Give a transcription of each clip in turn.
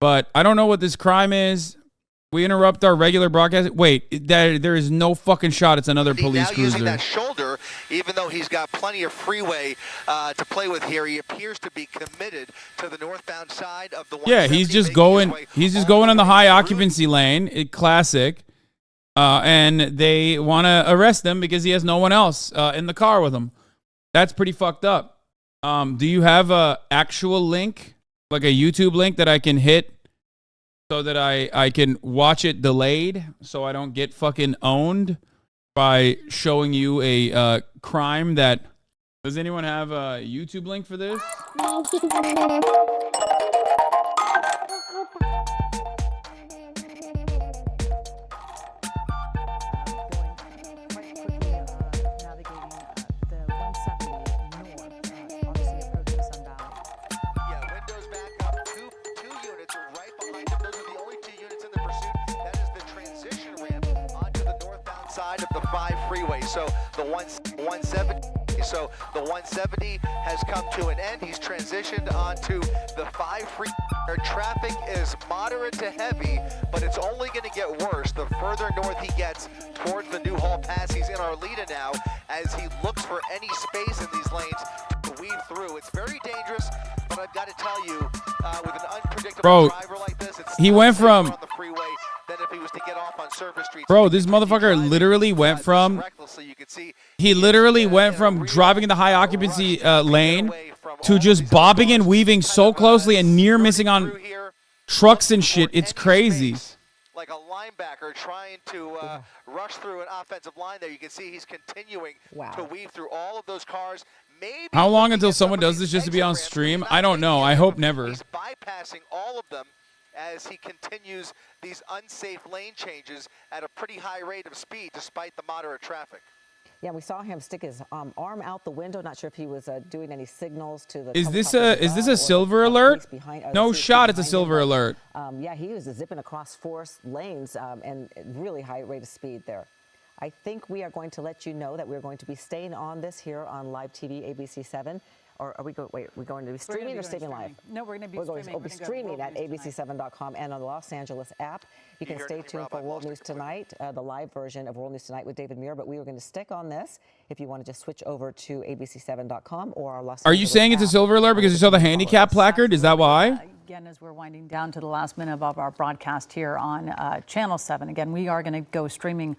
But I don't know what this crime is. We interrupt our regular broadcast. Wait, there is no fucking shot. It's another police cruiser. Using that shoulder, even though he's got plenty of freeway to play with here, he appears to be committed to the northbound side of the. Yeah, he's just going. He's just going on the high occupancy lane. Classic. And they want to arrest him because he has no one else in the car with him. That's pretty fucked up. Do you have a actual link, like a YouTube link that I can hit? So that I can watch it delayed so I don't get fucking owned by showing you a crime that... Does anyone have a YouTube link for this? Side of the 5 freeway, so the 170. So the 170 has come to an end. He's transitioned onto the 5 freeway. Traffic is moderate to heavy, but it's only going to get worse the further north he gets towards the Newhall Pass. He's in Arleta now as he looks for any space in these lanes to weave through. It's very dangerous, but I've got to tell you, with an unpredictable driver like this, he went from on the freeway. Than if he was to get off on surface streets. Bro, this motherfucker literally went from driving in the high occupancy lane to just bobbing and weaving so closely and near missing on trucks and shit. It's crazy. Like a linebacker trying to rush through an offensive line there. You can see he's continuing to weave through all of those cars. Maybe how long until someone does this just to be on stream? I don't know. I hope never. He's bypassing all of them as he continues these unsafe lane changes at a pretty high rate of speed despite the moderate traffic. Yeah, we saw him stick his arm out the window. Not sure if he was doing any signals to the. Is this a silver alert? No shot. It's a silver alert. Yeah, he was zipping across 4 lanes and really high rate of speed there. I think we are going to let you know that we're going to be staying on this here on live TV, ABC 7. Or are we going? Wait, we're going to be streaming or staying live? No, we're going to be streaming. We'll be streaming at abc7.com and on the Los Angeles app. You can stay tuned for World News Tonight, the live version of World News Tonight with David Muir. But we are going to stick on this. If you want to just switch over to abc7.com or our Los Angeles. Are you saying it's a silver alert because you saw the handicap placard? Is that why? Again, as we're winding down to the last minute of our broadcast here on Channel 7, again, we are going to go streaming.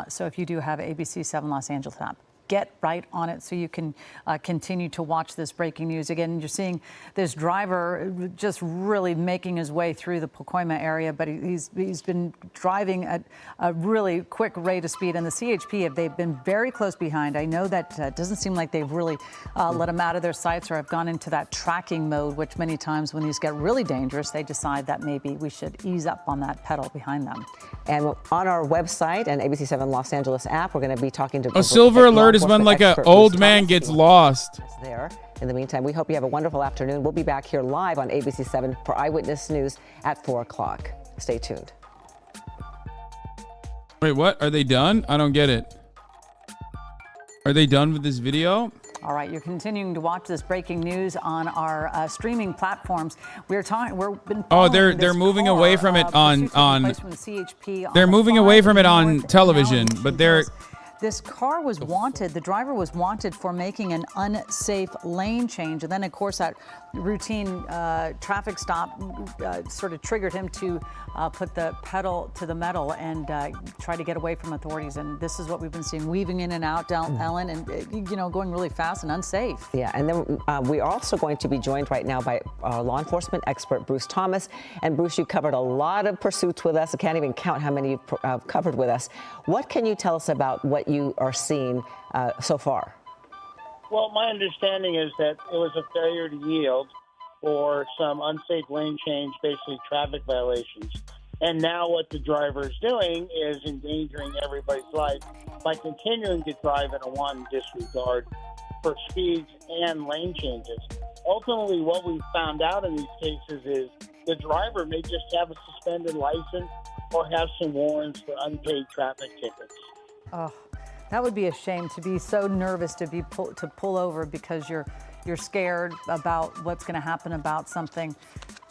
So if you do have ABC 7 Los Angeles app, get right on it so you can continue to watch this breaking news. Again, you're seeing this driver just really making his way through the Pacoima area, but he's been driving at a really quick rate of speed. And the CHP, they've been very close behind. I know that doesn't seem like they've really let him out of their sights or have gone into that tracking mode, which many times when these get really dangerous, they decide that maybe we should ease up on that pedal behind them. And on our website and ABC7 Los Angeles app, we're going to be talking to a silver alert is when like an old man gets lost. There. In the meantime, we hope you have a wonderful afternoon. We'll be back here live on ABC 7 for Eyewitness News at 4 o'clock. Stay tuned. Wait, what? Are they done? I don't get it. Are they done with this video? All right, you're continuing to watch this breaking news on our streaming platforms. We're been. Oh, they're moving away from it on. They're moving away from it on television, but they're. This car was wanted, the driver was wanted for making an unsafe lane change. And then, of course, that routine traffic stop sort of triggered him to put the pedal to the metal and try to get away from authorities. And this is what we've been seeing, weaving in and out down Ellen and, going really fast and unsafe. Yeah, and then we're also going to be joined right now by law enforcement expert Bruce Thomas. And Bruce, you covered a lot of pursuits with us. I can't even count how many you've covered with us. What can you tell us about what you are seeing so far? Well, my understanding is that it was a failure to yield or some unsafe lane change, basically traffic violations. And now what the driver is doing is endangering everybody's life by continuing to drive in a wanton disregard for speeds and lane changes. Ultimately, what we found out in these cases is the driver may just have a suspended license or have some warrants for unpaid traffic tickets. Oh, that would be a shame to be so nervous to pull over because you're scared about what's going to happen about something.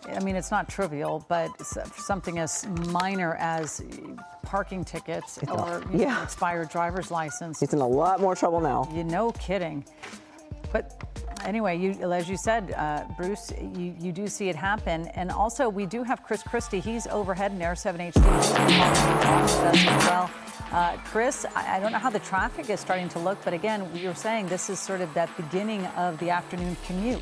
I mean, it's not trivial, but something as minor as parking tickets or expired driver's license. He's in a lot more trouble now. No kidding. But anyway, as you said, Bruce, you do see it happen. And also, we do have Chris Christie. He's overhead in Air 7HD. As well. Chris, I don't know how the traffic is starting to look, but again, you're saying this is sort of that beginning of the afternoon commute.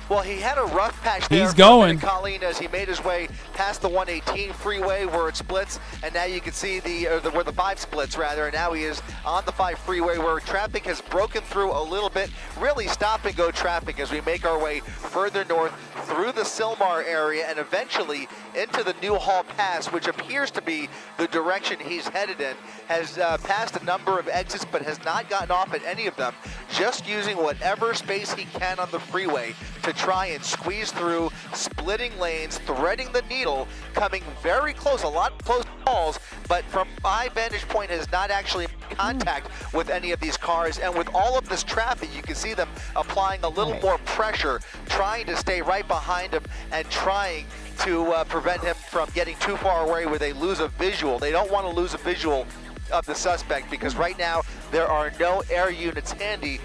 Well, he had a rough patch there. He's going. Colleen, as he made his way past the 118 freeway where it splits, and now you can see where the 5 splits rather. And now he is on the 5 freeway where traffic has broken through a little bit. Really stop and go traffic as we make our way further north through the Sylmar area and eventually into the Newhall Pass, which appears to be the direction he's headed in. Has passed a number of exits, but has not gotten off at any of them. Just using whatever space he can on the freeway to try and squeeze through, splitting lanes, threading the needle, coming very close, a lot close calls, but from my vantage point has not actually made contact with any of these cars. And with all of this traffic, you can see them applying a little more pressure, trying to stay right behind him and trying to prevent him from getting too far away where they lose a visual. They don't want to lose a visual of the suspect because right now there are no air units handy,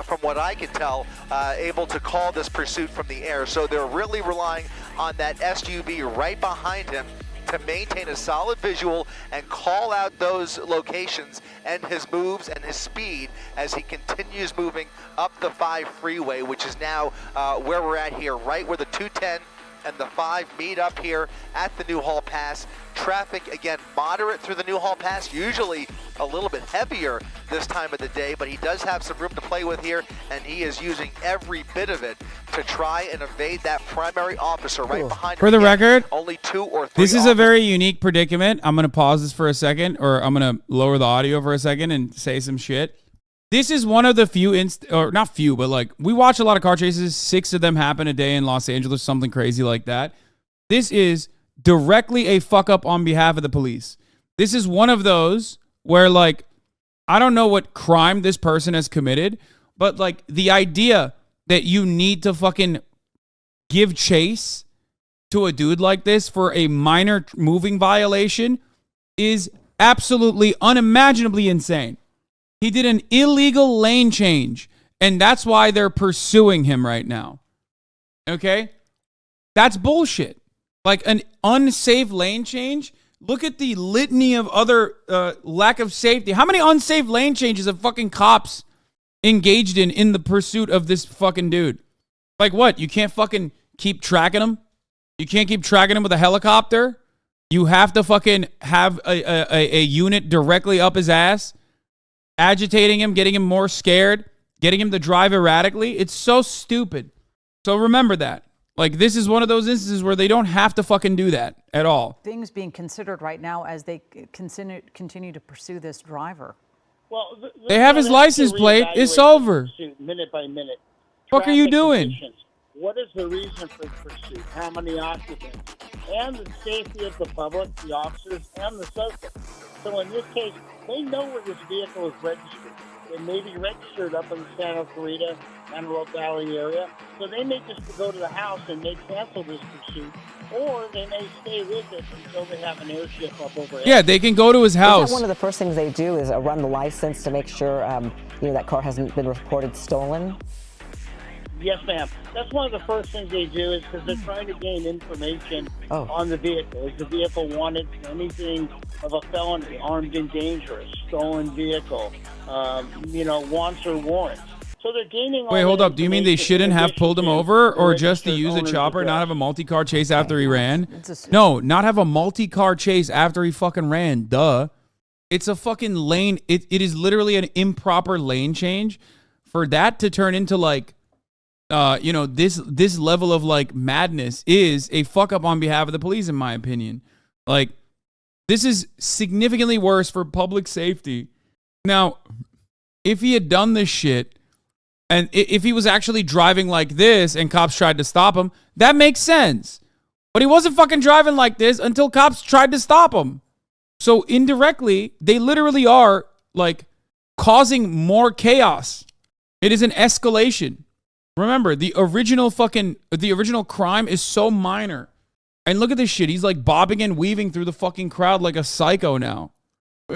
from what I can tell, able to call this pursuit from the air. So they're really relying on that SUV right behind him to maintain a solid visual and call out those locations and his moves and his speed as he continues moving up the 5 freeway, which is now where we're at here, right where the 210 and the 5 meet up here at the Newhall Pass. Traffic, again, moderate through the Newhall Pass, usually a little bit heavier this time of the day, but he does have some room to play with here, and he is using every bit of it to try and evade that primary officer right behind him. For the record, only 2 or 3 this is a very unique predicament. I'm going to pause this for a second, or I'm going to lower the audio for a second and say some shit. This is one of the few, or not few, but like we watch a lot of car chases. 6 of them happen a day in Los Angeles, something crazy like that. This is directly a fuck up on behalf of the police. This is one of those where like, I don't know what crime this person has committed, but like the idea that you need to fucking give chase to a dude like this for a minor moving violation is absolutely unimaginably insane. He did an illegal lane change, and that's why they're pursuing him right now. Okay? That's bullshit. Like an unsafe lane change. Look at the litany of other lack of safety. How many unsafe lane changes have fucking cops engaged in the pursuit of this fucking dude? Like what? You can't fucking keep tracking him? You can't keep tracking him with a helicopter? You have to fucking have a unit directly up his ass, agitating him, getting him more scared, getting him to drive erratically. It's so stupid. So remember that. Like, this is one of those instances where they don't have to fucking do that at all. Things being considered right now as they continue to pursue this driver. Well, they have his license plate. It's over. Minute by minute. What are you doing? Conditions. What is the reason for the pursuit? How many occupants? And the safety of the public, the officers, and the suspect. So in this case, they know where this vehicle is registered. It may be registered up in the Santa Clarita, Antelope Valley area. So they may just go to the house and may cancel this pursuit, or they may stay with it until they have an airship up overhead. Yeah, they can go to his house. One of the first things they do is run the license to make sure that car hasn't been reported stolen. Yes, ma'am. That's one of the first things they do is because they're trying to gain information on the vehicle. Is the vehicle wanted for anything of a felony, armed and dangerous, stolen vehicle, wants or warrants. So they're gaining. Wait, hold up. Do you mean they shouldn't have pulled him over, or just to use a chopper, not have a multi-car chase after he ran? No, not have a multi-car chase after he fucking ran. Duh. It's a fucking lane. It is literally an improper lane change. For that to turn into like, this level of like madness is a fuck up on behalf of the police, in my opinion. Like, this is significantly worse for public safety. Now, if he had done this shit, and if he was actually driving like this and cops tried to stop him, that makes sense. But he wasn't fucking driving like this until cops tried to stop him. So indirectly, they literally are like causing more chaos. It is an escalation. Remember, the original crime is so minor. And look at this shit. He's like bobbing and weaving through the fucking crowd like a psycho now.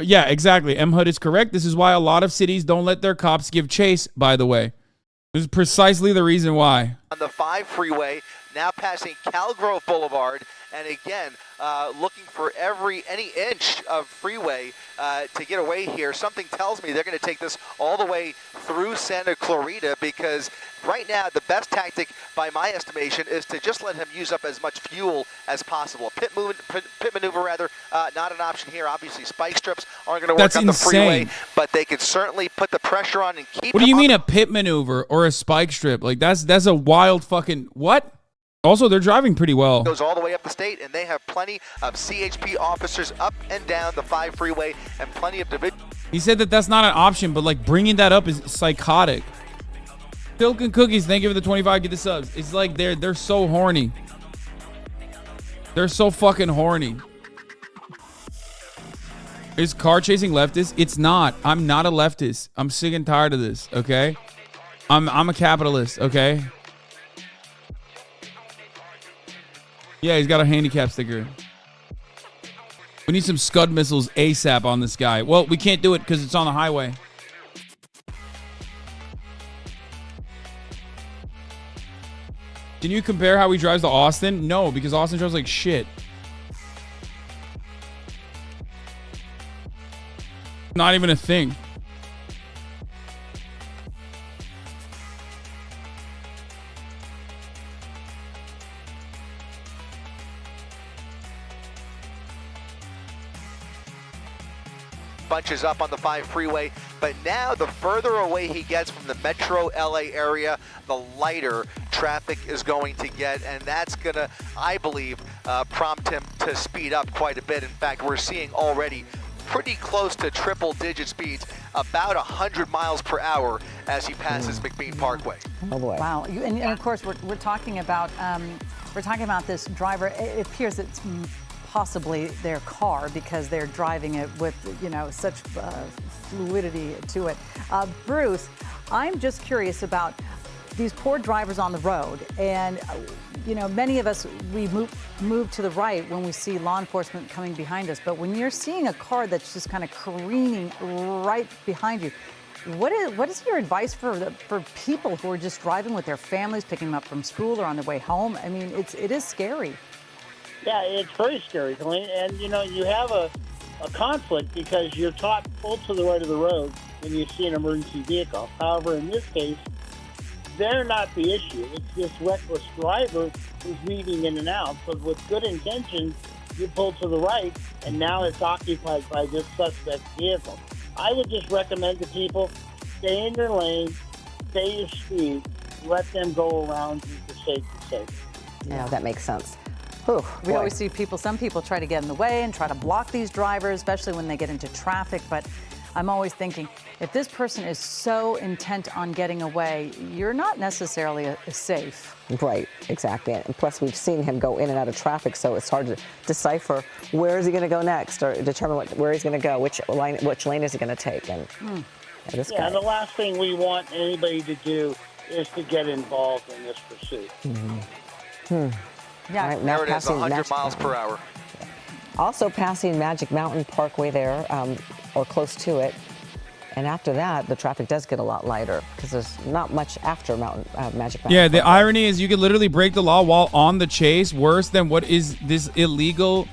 Yeah, exactly. M. Hood is correct. This is why a lot of cities don't let their cops give chase, by the way. This is precisely the reason why. On the 5 freeway, now passing Calgrove Boulevard, and again, looking for any inch of freeway to get away here. Something tells me they're going to take this all the way through Santa Clarita, because right now the best tactic, by my estimation, is to just let him use up as much fuel as possible. Pit maneuver, rather, not an option here. Obviously, spike strips aren't going to work on the freeway, but they could certainly put the pressure on and keep. What do you mean a pit maneuver or a spike strip? Like that's a wild fucking what? Also, they're driving pretty well. Goes all the way up the state, and they have plenty of CHP officers up and down the 5 freeway, and plenty of division. He said that that's not an option, but like bringing that up is psychotic. Silk and Cookies, thank you for the 25. Get the subs. It's like they're so horny. They're so fucking horny. Is car chasing leftist? It's not. I'm not a leftist. I'm sick and tired of this. Okay, I'm a capitalist. Okay. Yeah, he's got a handicap sticker. We need some Scud missiles ASAP on this guy. Well, we can't do it because it's on the highway. Can you compare how he drives to Austin? No, because Austin drives like shit. Not even a thing. Bunches up on the 5 freeway, but now the further away he gets from the metro LA area, the lighter traffic is going to get, and that's gonna, I believe, prompt him to speed up quite a bit. In fact, we're seeing already pretty close to triple-digit speeds, about 100 miles per hour as he passes McBean Parkway. Oh boy! Wow, and of course we're talking about this driver. It appears it's possibly their car because they're driving it with, such fluidity to it. Bruce, I'm just curious about these poor drivers on the road. And, many of us, we move to the right when we see law enforcement coming behind us. But when you're seeing a car that's just kind of careening right behind you, what is your advice for people who are just driving with their families, picking them up from school or on their way home? I mean, it is scary. Yeah, it's very scary, Colleen. And, you have a conflict because you're taught pull to the right of the road when you see an emergency vehicle. However, in this case, they're not the issue. It's this reckless driver who's weaving in and out. But with good intentions, you pull to the right, and now it's occupied by this suspect vehicle. I would just recommend to people, stay in your lane, stay your speed, let them go around you for safety's sake. Yeah, that makes sense. We always see some people try to get in the way and try to block these drivers, especially when they get into traffic. But I'm always thinking, if this person is so intent on getting away, you're not necessarily safe. Right, exactly. And plus, we've seen him go in and out of traffic, so it's hard to decipher where is he going to go next, or determine where he's going to go, which lane is he going to take. And this guy. And the last thing we want anybody to do is to get involved in this pursuit. Yeah, right, there it is, 100 miles per hour. Also passing Magic Mountain Parkway there, or close to it. And after that, the traffic does get a lot lighter because there's not much after Magic Mountain. Yeah, the irony is you could literally break the law while on the chase, worse than what is this illegal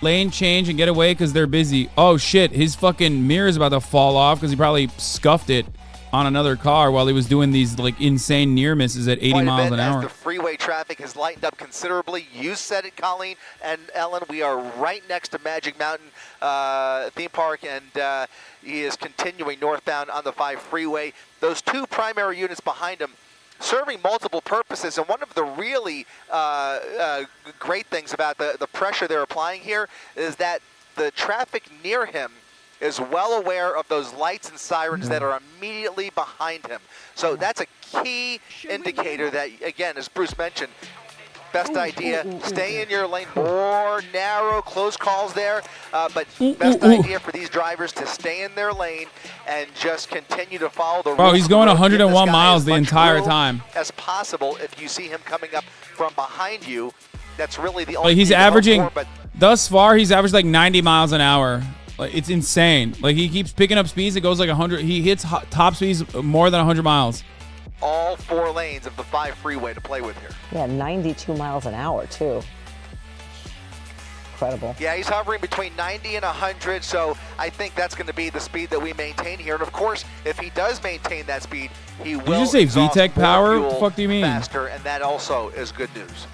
lane change and get away because they're busy. Oh, shit, his fucking mirror is about to fall off because he probably scuffed it on another car while he was doing these like insane near misses at 80 miles an hour. As the freeway traffic has lightened up considerably. You said it, Colleen and Ellen. We are right next to Magic Mountain theme park, and he is continuing northbound on the 5 freeway. Those 2 primary units behind him serving multiple purposes, and one of the really great things about the pressure they're applying here is that the traffic near him is well aware of those lights and sirens that are immediately behind him. So that's a key indicator that, again, as Bruce mentioned, best idea, stay in your lane. More narrow, close calls there. But best idea for these drivers to stay in their lane and just continue to follow the rules. Bro, he's going Give 101 this guy miles as the much entire room time. as possible. If you see him coming up from behind you, that's really the only Like, he's thing to hope averaging, for, but thus far, he's averaged like 90 miles an hour. Like, it's insane. Like, he keeps picking up speeds. It goes like 100. He hits top speeds more than 100 miles. all 4 lanes of the 5 freeway to play with here. Yeah, 92 miles an hour, too. Incredible. Yeah, he's hovering between 90 and 100, so I think that's going to be the speed that we maintain here. And of course, if he does maintain that speed, he will you just say exhaust VTEC more power? What the fuel fuck do you mean? faster, and that also is good news.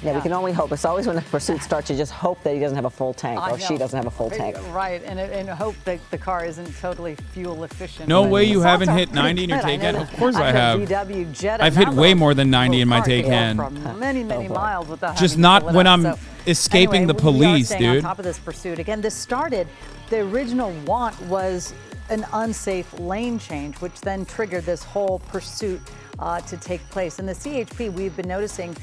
Yeah, we can only hope. It's always when the pursuit starts, you just hope that he doesn't have a full tank or she doesn't have a full tank. Right, and hope that the car isn't totally fuel efficient. No way you haven't Results are hit 90 in your pretty good. Taycan. I know Of course I a have. VW Jetta, I've hit that way little- more than 90 in my little car can Taycan. go from many miles without Just having to not pull it when up. I'm So, escaping anyway, the police, we are staying dude. on top of this pursuit. Again, this started, the original want was an unsafe lane change, which then triggered this whole pursuit to take place. And the CHP, we've been noticing,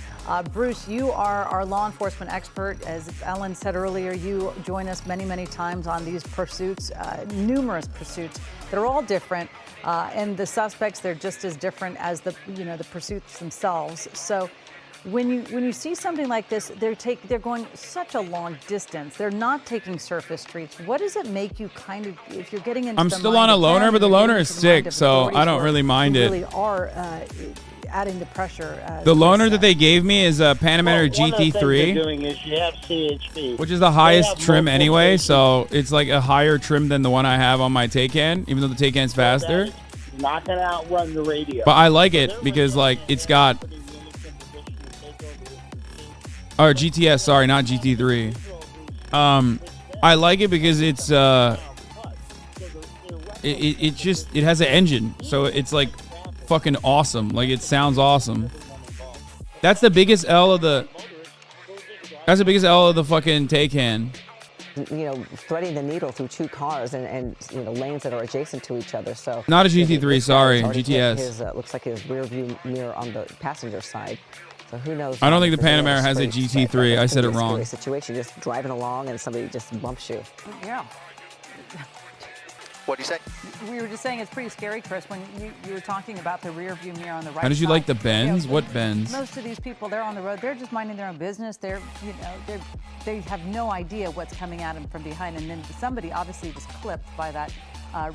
Bruce, you are our law enforcement expert. As Ellen said earlier, you join us many times on these pursuits, numerous pursuits that are all different. And the suspects, they're just as different as the pursuits themselves. So when you see something like this, they're going such a long distance. They're not taking surface streets. What does it make you kind of, if you're getting into I'm the still mind on a of loaner, them, but the you're loaner getting is into the mind sick, of so authorities I don't who really mind it. really are adding the pressure. The loaner that they gave me is a Panamera One of the things they're GT3, doing is you have CHP, which is the They highest have trim multiple anyway, places. so it's like a higher trim than the one I have on my Taycan, even though the Taycan's faster. That's not going to outrun the radio. But I like it because, like, it's got... Or GTS, sorry, not GT3. I like it because it's it has an engine, so it's like fucking awesome. Like, it sounds awesome. That's the biggest L of the fucking Taycan. You know, threading the needle through 2 cars and lanes that are adjacent to each other. So Not a GT3, this guy's sorry, already hit GTS. His, looks like his rear view mirror on the passenger side. So who knows? I don't think the if there's any Panamera other has a streets, GT3. but I it said can it be a wrong. scary situation, just driving along and somebody just bumps you. Yeah. What do you say? We were just saying it's pretty scary, Chris, when you were talking about the rear view mirror on the right. How did you side. like the bends? You know, What bends? Most of these people, they're on the road. They're just minding their own business. They have no idea what's coming at them from behind, and then somebody obviously was clipped by that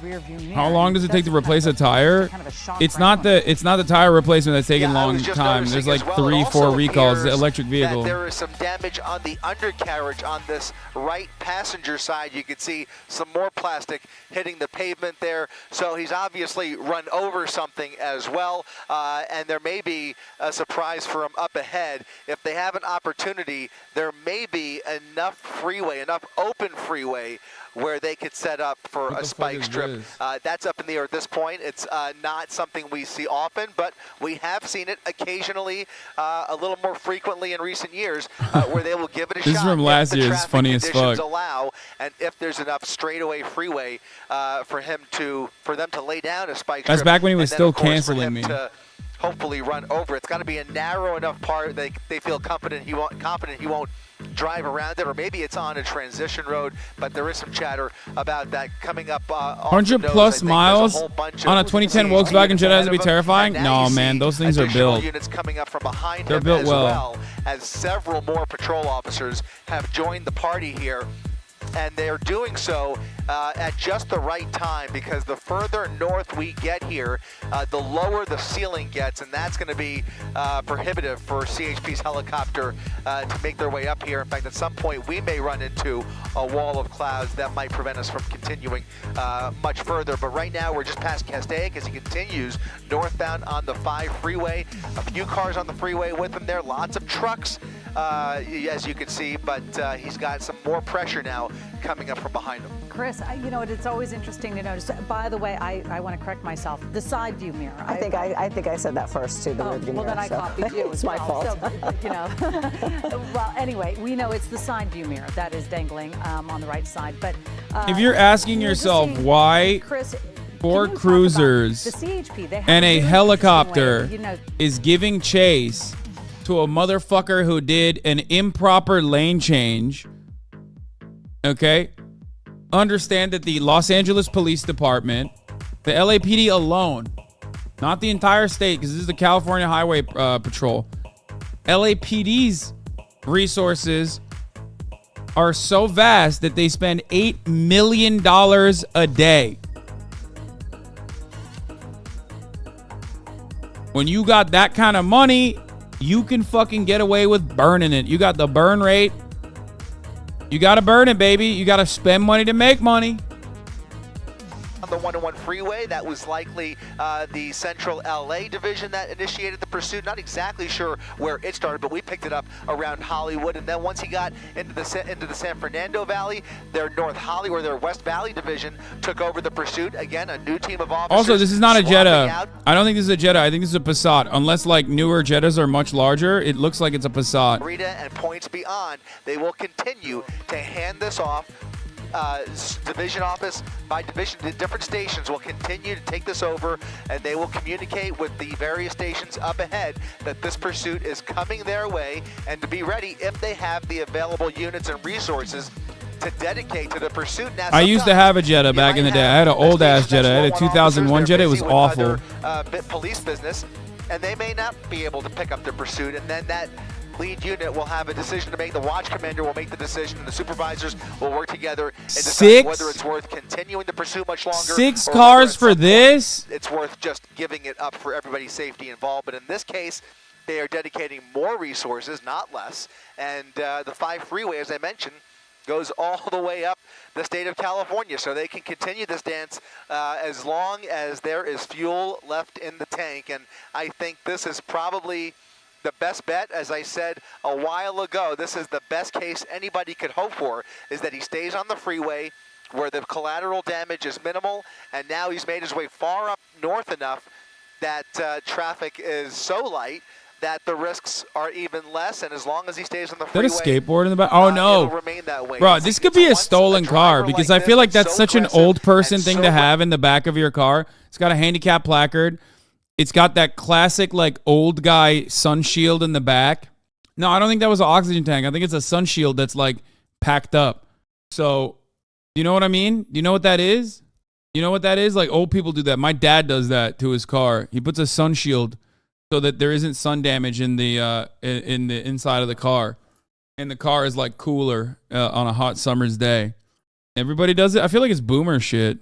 rear view mirror. How long does it take to replace a tire? Kind of a shock It's right not away. the tire replacement that's taking a Yeah, I long was just time. noticing There's like as well, it 3-4 also recalls. The appears electric vehicle. that there is some damage on the undercarriage on this right passenger side. You can see some more plastic hitting the pavement there. So he's obviously run over something as well. And there may be a surprise for him up ahead. If they have an opportunity, there may be enough freeway, enough open freeway where they could set up for What a the fuck spike is strip. this? That's up in the air at this point. It's not something we see often, but we have seen it occasionally, a little more frequently in recent years, where they will give it a This is shot. from if last the year. It's traffic funny as conditions fuck. allow, and if there's enough straightaway freeway for them to lay down a spike strip. That's back when he was and then, still of course, for canceling him me. to hopefully run over. It's got to be a narrow enough part they feel confident he won't drive around it, or maybe it's on a transition road, but there is some chatter about that coming up. 100 plus miles on a 2010 Volkswagen Jetta has to be terrifying? No, man, those things are built. Units coming up from behind They're him built as well. as several more patrol officers have joined the party here. And they're doing so at just the right time, because the further north we get here, the lower the ceiling gets, and that's going to be prohibitive for CHP's helicopter to make their way up here. In fact, at some point we may run into a wall of clouds that might prevent us from continuing much further. But right now we're just past Castaic as he continues northbound on the 5 freeway. A few cars on the freeway with him there, lots of trucks as you can see, but he's got some more pressure now coming up from behind him. Chris, it's always interesting to notice. By the way, I want to correct myself. The side view mirror. I think I said that first too. The rear view well, mirror, then I so copied you. it's my fault. So, well, anyway, we know it's the side view mirror that is dangling on the right side. But If you're asking just yourself seeing- why Chris, four can you talk about cruisers the CHP, they have and a very helicopter interesting way, is giving chase to a motherfucker who did an improper lane change, okay, understand that the Los Angeles Police Department, the LAPD alone, not the entire state, because this is the California Highway Patrol, LAPD's resources are so vast that they spend $8 million a day. When you got that kind of money, you can fucking get away with burning it. You got the burn rate. You got to burn it, baby. You got to spend money to make money. On the 101 freeway, that was likely the Central LA division that initiated the pursuit. Not exactly sure where it started, but we picked it up around Hollywood. And then once he got into the San Fernando Valley, their North Hollywood or their West Valley division took over the pursuit. Again, a new team of officers. Also, this is not a Jetta. I don't think this is a Jetta. I think this is a Passat. Unless like newer Jettas are much larger, it looks like it's a Passat. Rita and points beyond, they will continue to hand this off. Division office by division, the different stations will continue to take this over, and they will communicate with the various stations up ahead that this pursuit is coming their way, and to be ready if they have the available units and resources to dedicate to the pursuit. Now, I used to have a Jetta back in the day. I had an old ass Jetta. I had a 2001 Jetta. It was awful. Police business, and they may not be able to pick up the pursuit, and then that lead unit will have a decision to make. The watch commander will make the decision, and the supervisors will work together and decide whether it's worth continuing the pursuit much longer. 6 cars for this? It's worth just giving it up for everybody's safety involved. But in this case, they are dedicating more resources, not less. And the 5 freeway, as I mentioned, goes all the way up the state of California. So they can continue this dance as long as there is fuel left in the tank. And I think this is probably the best bet. As I said a while ago, this is the best case anybody could hope for, is that he stays on the freeway where the collateral damage is minimal, and now he's made his way far up north enough that traffic is so light that the risks are even less, and as long as he stays on the freeway... Is that a skateboard in the back? Oh, no. It'll remain that way. Bro, this could be a stolen car, because I feel like that's such an old person thing to have in the back of your car. It's got a handicap placard. It's got that classic, like, old guy sun shield in the back. No, I don't think that was an oxygen tank. I think it's a sun shield that's, like, packed up. So, you know what I mean? You know what that is? You know what that is? Like, old people do that. My dad does that to his car. He puts a sun shield so that there isn't sun damage in the inside of the car. And the car is, like, cooler on a hot summer's day. Everybody does it. I feel like it's boomer shit.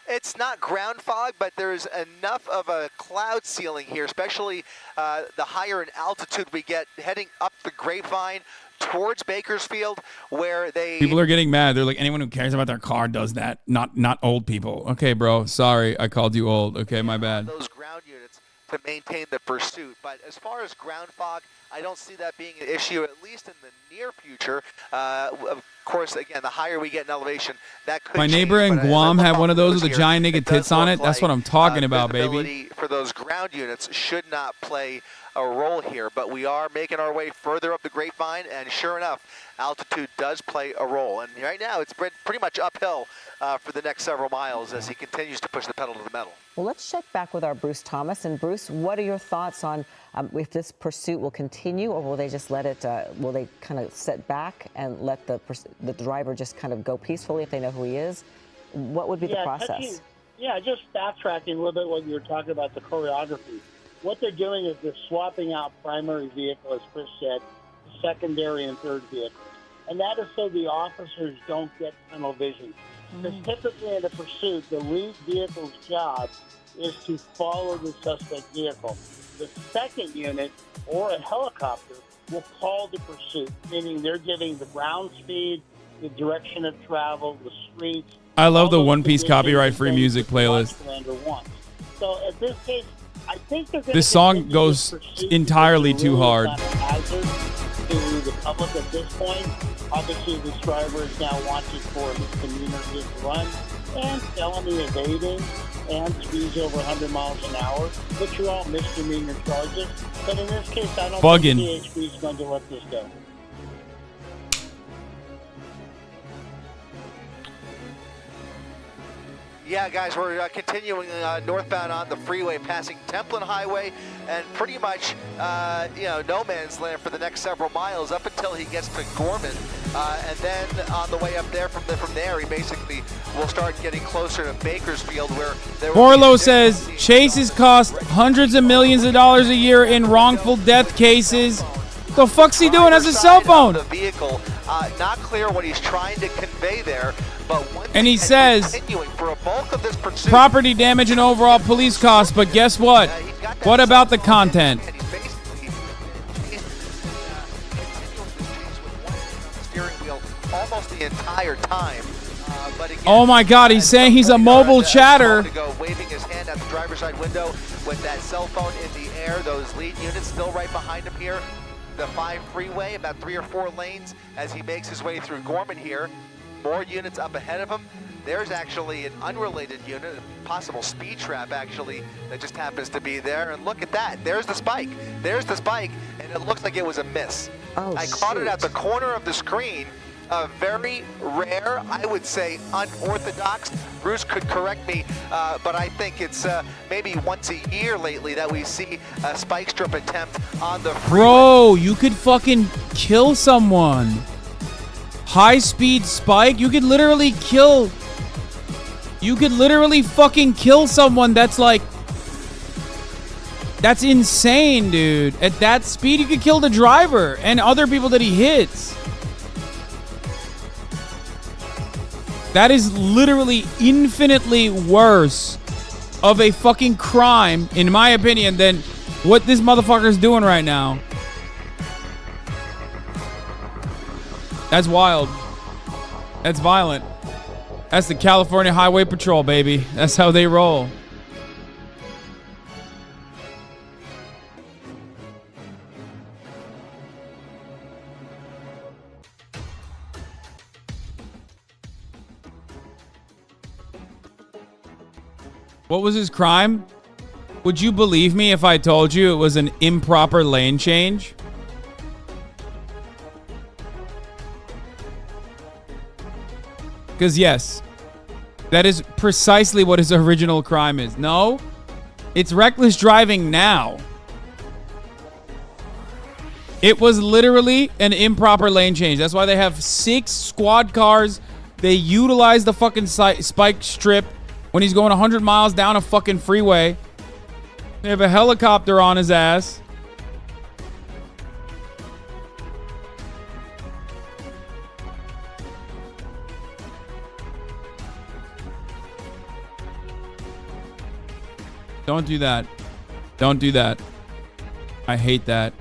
It's not ground fog, but there's enough of a cloud ceiling here, especially the higher in altitude we get heading up the Grapevine towards Bakersfield, where people are getting mad. They're like, anyone who cares about their car does that, not old people. Okay, bro, sorry, I called you old. Okay, my bad. Those ground units to maintain the pursuit, but as far as ground fog, I don't see that being an issue, at least in the near future. Of course, again, the higher we get in elevation, that could My neighbor in Guam had one of those with the giant nigga tits on it. That's what I'm talking about, baby. For those ground units should not play a role here, but we are making our way further up the Grapevine, and sure enough, altitude does play a role. And right now, it's pretty much uphill for the next several miles as he continues to push the pedal to the metal. Well, let's check back with our Bruce Thomas. And Bruce, what are your thoughts on if this pursuit will continue, or will they just let it, will they kind of sit back and let the driver just kind of go peacefully if they know who he is? What would be the process? Just backtracking a little bit what you were talking about, the choreography. What they're doing is they're swapping out primary vehicle, as Chris said, secondary and third vehicles. And that is so the officers don't get tunnel vision. Because typically in a pursuit, the lead vehicle's job is to follow the suspect vehicle. The second unit or a helicopter will call the pursuit, meaning they're giving the ground speed, the direction of travel, the streets. I love the One Piece copyright-free music playlist. So at this case, I think this song goes entirely too hard. To the public at this point, obviously this driver is now wanted for a misdemeanor vehicle run and felony evading and speeds over 100 miles an hour, which are all misdemeanor charges. But in this case, I don't think CHP is going to let this go. Yeah, guys, we're continuing northbound on the freeway, passing Templin Highway, and pretty much, no man's land for the next several miles up until he gets to Gorman, and then on the way up there, from there, he basically will start getting closer to Bakersfield, where there. Borlo says chases cost hundreds of millions of dollars a year in wrongful death cases. The fuck's he doing as a cell phone? The vehicle, not clear what he's trying to convey there, but and he says for a bulk of this pursuit, property damage and overall police costs. But guess what? What about the content? Almost the entire time. But again, Oh my God, he's saying he's a mobile chatter. To go waving his hand out the driver's side window with that cell phone in the air. Those lead units still right behind him here. The 5 freeway, about 3 or 4 lanes as he makes his way through Gorman here. More units up ahead of him. There's actually an unrelated unit, a possible speed trap actually, that just happens to be there. And look at that. There's the spike. There's the spike, and it looks like it was a miss. Oh, I caught it at the corner of the screen. Very rare, I would say unorthodox. Bruce could correct me, but I think it's maybe once a year lately that we see a spike strip attempt on the freeway. Bro, you could fucking kill someone. High speed spike? You could literally fucking kill someone. That's insane, dude. At that speed, you could kill the driver and other people that he hits. That is literally infinitely worse of a fucking crime, in my opinion, than what this motherfucker is doing right now. That's wild. That's violent. That's the California Highway Patrol, baby. That's how they roll. What was his crime? Would you believe me if I told you it was an improper lane change? Because yes, that is precisely what his original crime is. No, it's reckless driving now. It was literally an improper lane change. That's why they have 6 squad cars. They utilize the fucking spike strip when he's going 100 miles down a fucking freeway. They have a helicopter on his ass. Don't do that. Don't do that. I hate that.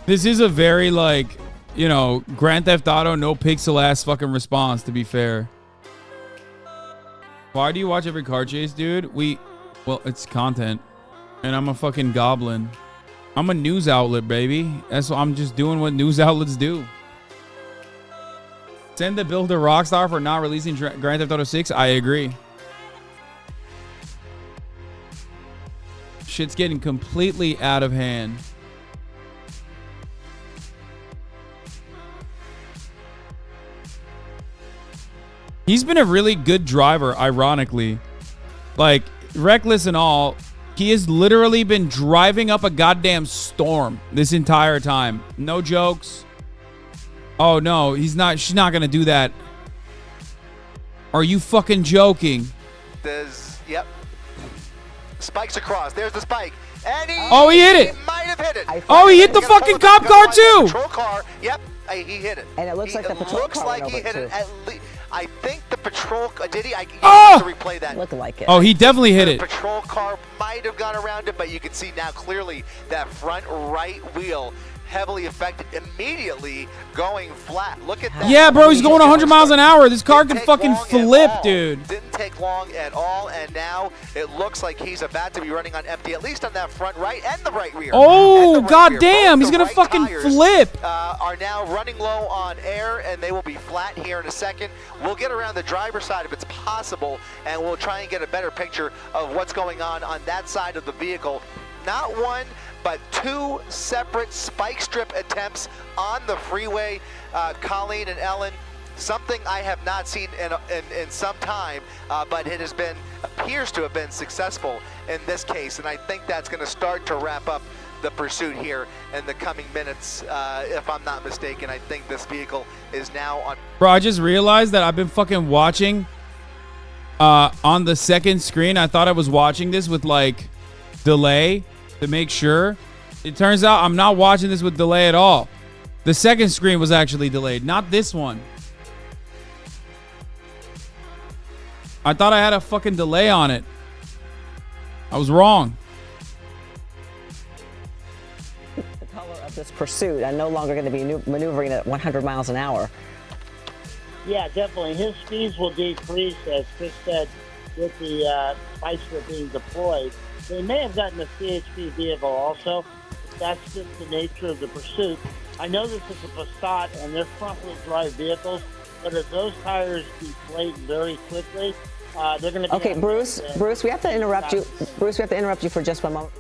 This is a very, Grand Theft Auto, no pixel ass fucking response, to be fair. Why do you watch every car chase, dude? Well, it's content. And I'm a fucking goblin. I'm a news outlet, baby. That's what I'm just doing what news outlets do. Send the bill to Rockstar for not releasing Grand Theft Auto 6. I agree. Shit's getting completely out of hand. He's been a really good driver, ironically. Reckless and all, he has literally been driving up a goddamn storm this entire time. No jokes. Oh, no, she's not going to do that. Are you fucking joking? Yep. Spikes across. There's the spike. And he hit it. He might have hit it. He hit the fucking cop car, too. Patrol car. Yep. He hit it. And it looks like the patrol car went over he hit too. it at least. I think the patrol did he? I have to replay that. Looked like it. Oh, he definitely hit it. The patrol car might have gone around it, but you can see now clearly that front right wheel heavily affected, immediately going flat. Look at that. Yeah, bro, he's going 100 miles an hour. This car can fucking flip, dude. Didn't take long at all, and now it looks like he's about to be running on empty, at least on that front right and the right rear. Oh, goddamn, he's gonna fucking flip. Are now running low on air, and they will be flat here in a second. We'll get around the driver's side if it's possible, and we'll try and get a better picture of what's going on that side of the vehicle. Not one, but two separate spike strip attempts on the freeway, Colleen and Ellen. Something I have not seen in some time, but it appears to have been successful in this case, and I think that's going to start to wrap up the pursuit here in the coming minutes, if I'm not mistaken. I think this vehicle is now on. Bro, I just realized that I've been fucking watching on the second screen. I thought I was watching this with like delay to make sure. It turns out I'm not watching this with delay at all. The second screen was actually delayed, not this one. I thought I had a fucking delay on it. I was wrong. The color of this pursuit, I'm no longer going to be maneuvering at 100 miles an hour. Yeah, definitely. His speeds will decrease, as Chris said, with the spikes that are being deployed. They may have gotten a CHP vehicle also. That's just the nature of the pursuit. I know this is a Passat, and they're front-wheel drive vehicles, but if those tires deflate very quickly, they're going to be... Okay, Bruce, we have to interrupt you. Bruce, we have to interrupt you for just 1 moment.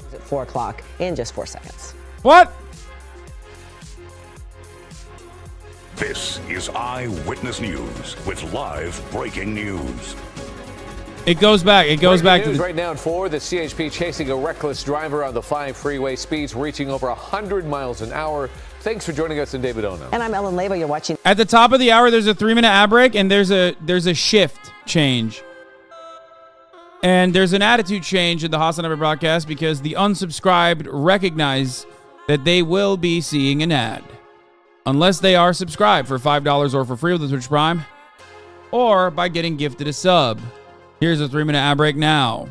It's at 4 o'clock in just 4 seconds. What? This is Eyewitness News with live breaking news. It goes back. It goes back to news the... right now at 4. The CHP chasing a reckless driver on the 5 freeway, speeds reaching over 100 miles an hour. Thanks for joining us, in David Ono. And I'm Ellen Labo. You're watching. At the top of the hour, there's a 3-minute ad break, and there's a shift change. And there's an attitude change in the Hasanabi broadcast because the unsubscribed recognize that they will be seeing an ad. Unless they are subscribed for $5 or for free with the Twitch Prime, or by getting gifted a sub. Here's a 3-minute ad break now.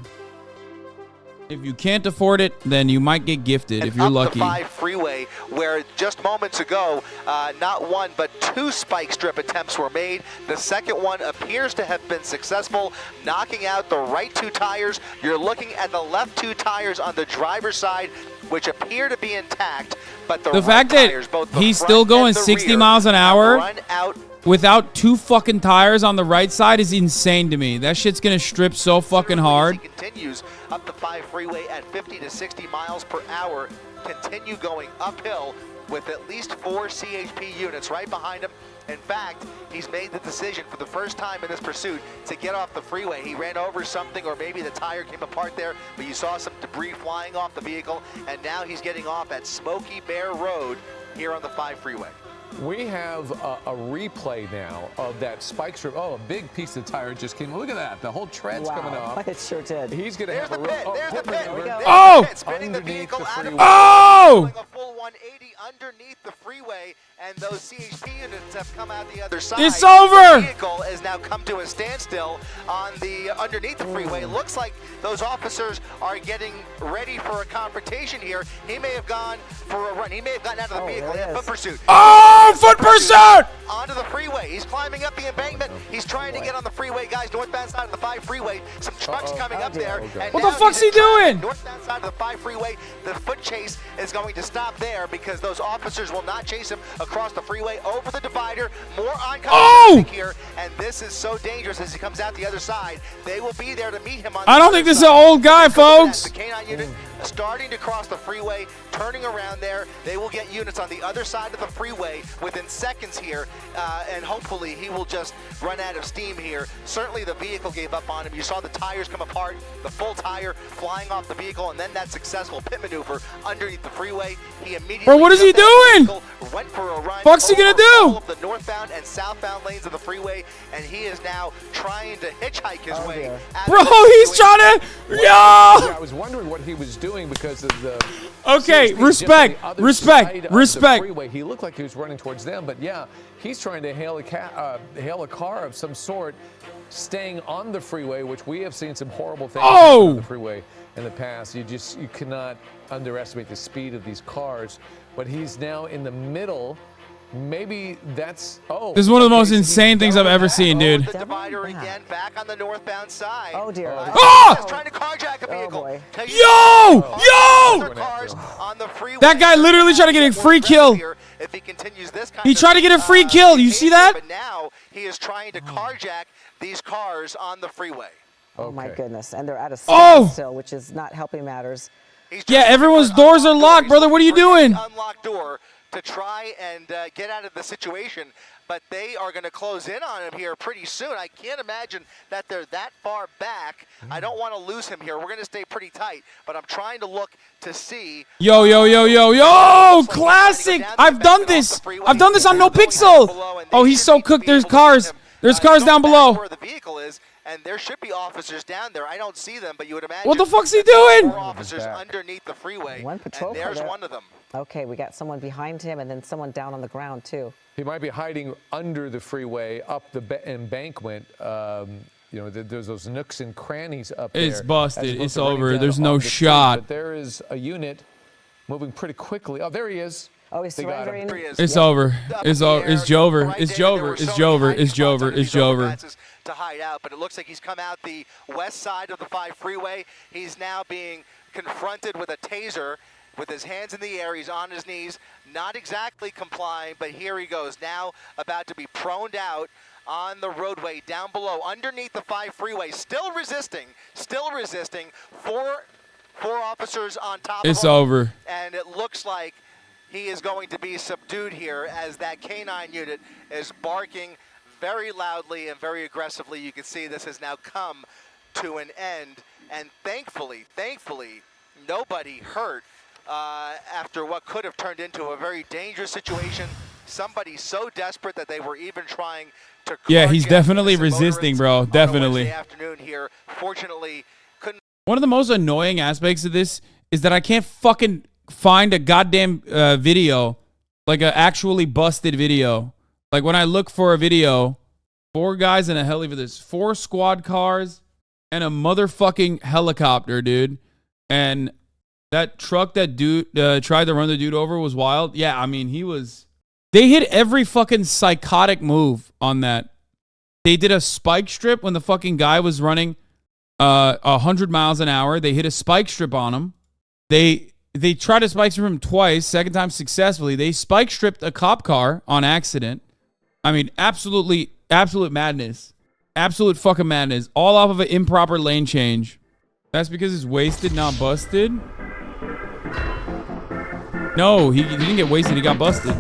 If you can't afford it, then you might get gifted if you're lucky. The 5 freeway, where just moments ago, not one but 2 spike strip attempts were made. The second one appears to have been successful, knocking out the right 2 tires. You're looking at the left 2 tires on the driver's side, which appear to be intact, but the fact tires, that both the he's front still going and the 60 rear, miles an hour run out without 2 fucking tires on the right side is insane to me. That shit's gonna strip so fucking hard. He continues up the 5 freeway at 50 to 60 miles per hour. Continue going uphill with at least 4 CHP units right behind him. In fact, he's made the decision for the first time in this pursuit to get off the freeway. He ran over something, or maybe the tire came apart there, but you saw some debris flying off the vehicle, and now he's getting off at Smoky Bear Road here on the 5 freeway. We have a replay now of that spike strip. Oh, a big piece of tire just came. Look at that. The whole tread's coming off. It sure did. He's going to There's have the a pit. There's the pit. Oh! Spinning the vehicle out of Oh! a full 180 underneath the freeway, and those CHP units have come out the other side. It's over! The vehicle has now come to a standstill on the underneath the freeway. It looks like those officers are getting ready for a confrontation here. He may have gone for a run. He may have gotten out of the vehicle in foot pursuit. Oh, foot pursuit! Onto the freeway. He's climbing up the embankment. He's trying to get on the freeway, guys. Northbound side of the 5 freeway. Some trucks coming up there. And What the now fuck's he's he in traffic. doing? Northbound side of the 5 freeway. The foot chase is going to stop there because those officers will not chase him across the freeway over the divider. More oncoming traffic here, and this is so dangerous as he comes out the other side. They will be there to meet him on the I don't other think this is side. an old guy, folks. The K9 unit starting to cross the freeway, turning around there. They will get units on the other side of the freeway within seconds here, and hopefully he will just run out of steam here. Certainly the vehicle gave up on him. You saw the tires come apart, the full tire flying off the vehicle, and then that successful pit maneuver underneath the freeway. He immediately Bro, what is he jumped out of the doing? vehicle, went for a run. Fuck's he gonna over do? all of the northbound and southbound lanes of the freeway, and he is now trying to hitchhike his way out of Bro, the he's situation. trying to... Yo! I was wondering what he was doing because of the... Okay, CHP respect, just on the other respect, side of the respect. freeway. He looked like he was running towards them, but yeah, he's trying to hail a car of some sort, staying on the freeway, which we have seen some horrible things on the freeway in the past. You cannot underestimate the speed of these cars, but he's now in the middle. Maybe that's This is one of the most insane things I've ever seen, dude. The divider again, back on the northbound side. Oh dear. He's trying to carjack a vehicle. boy. Yo! Cars on the freeway. That guy literally tried to get a free kill. If he continues this kind He tried to get a free kill. You see that? But now he is trying to carjack these cars on the freeway. Oh my goodness. And they're at a Oh! standstill, which is not helping matters. Yeah, everyone's doors are locked, brother. What are you doing? Unlocked door to try and get out of the situation, but they are going to close in on him here pretty soon. I can't imagine that they're that far back. I don't want to lose him here. We're going to stay pretty tight, but I'm trying to look to see. Yo! Classic! I've done this. I've done this on No Pixel. Oh, he's so cooked. There's cars. There's cars down below. Where the vehicle is, and there should be officers down there. I don't see them, but you would imagine. What the fuck's he doing? 4 officers underneath the freeway. One patrol and there's car there. one of them. Okay, we got someone behind him and then someone down on the ground too. He might be hiding under the freeway, up the embankment. There's those nooks and crannies up there. It's busted. as opposed It's to running over. down There's off no the street. shot. But there is a unit moving pretty quickly. Oh, there he is. Oh, he's They got him. surrendering. There he is. It's over. It's over. It's Jover. Right, It's David, there Jover. were It's so many Jover. hiding It's spots Jover. under It's these Jover. overpasses to hide out, but it looks like he's come out the west side of the 5 freeway. He's now being confronted with a taser with his hands in the air. He's on his knees, not exactly complying, but here he goes, now about to be proned out on the roadway down below, underneath the 5 freeway, still resisting. 4 officers on top of him. It's over. And it looks like he is going to be subdued here as that K9 unit is barking very loudly and very aggressively. You can see this has now come to an end. And thankfully, nobody hurt after what could have turned into a very dangerous situation. Somebody so desperate that they were even trying to Yeah, he's carjack definitely innocent resisting, motorists bro. on a Definitely. Wednesday afternoon here. Fortunately, couldn't. One of the most annoying aspects of this is that I can't fucking find a goddamn video, like an actually busted video. Like when I look for a video, 4 guys in a heli for this, 4 squad cars and a motherfucking helicopter, dude. And that truck that dude tried to run the dude over was wild. Yeah, I mean, they hit every fucking psychotic move on that. They did a spike strip when the fucking guy was running 100 miles an hour. They hit a spike strip on him. They tried to spike strip him twice, second time successfully. They spike stripped a cop car on accident. I mean, absolute madness. Absolute fucking madness. All off of an improper lane change. That's because it's wasted, not busted? No, he didn't get wasted. He got busted.